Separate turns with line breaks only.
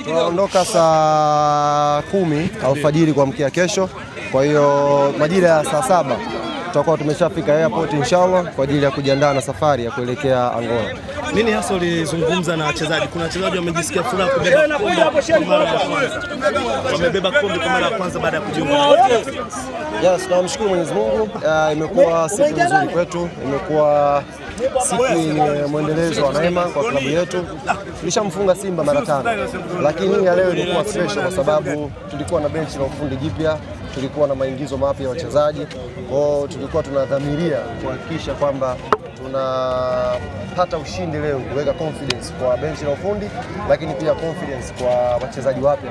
Tunaondoka saa 10 alfajiri kuamkia kesho. Kwa hiyo majira ya saa 7 tutakuwa tumeshafika airport inshallah kwa ajili ya kujiandaa na safari ya kuelekea Angola.
Nini hasa ulizungumza na wachezaji? Kuna wachezaji wamejisikia furaha kubeba kombe kwa mara ya kwanza. Wamebeba kombe kwa mara ya kwanza baada ya kujiunga.
Yes, tunamshukuru Mwenyezi Mungu. Imekuwa siku nzuri kwetu, imekuwa siku yenye mwendelezo wa neema kwa klabu yetu. Tulishamfunga Simba mara 5, lakini ya leo ilikuwa special kwa sababu tulikuwa na benchi la ufundi jipya, tulikuwa na maingizo mapya ya wachezaji. Kwa tulikuwa tunadhamiria kuhakikisha kwamba tunapata ushindi leo, kuweka confidence kwa benchi la ufundi, lakini pia confidence kwa wachezaji wapya.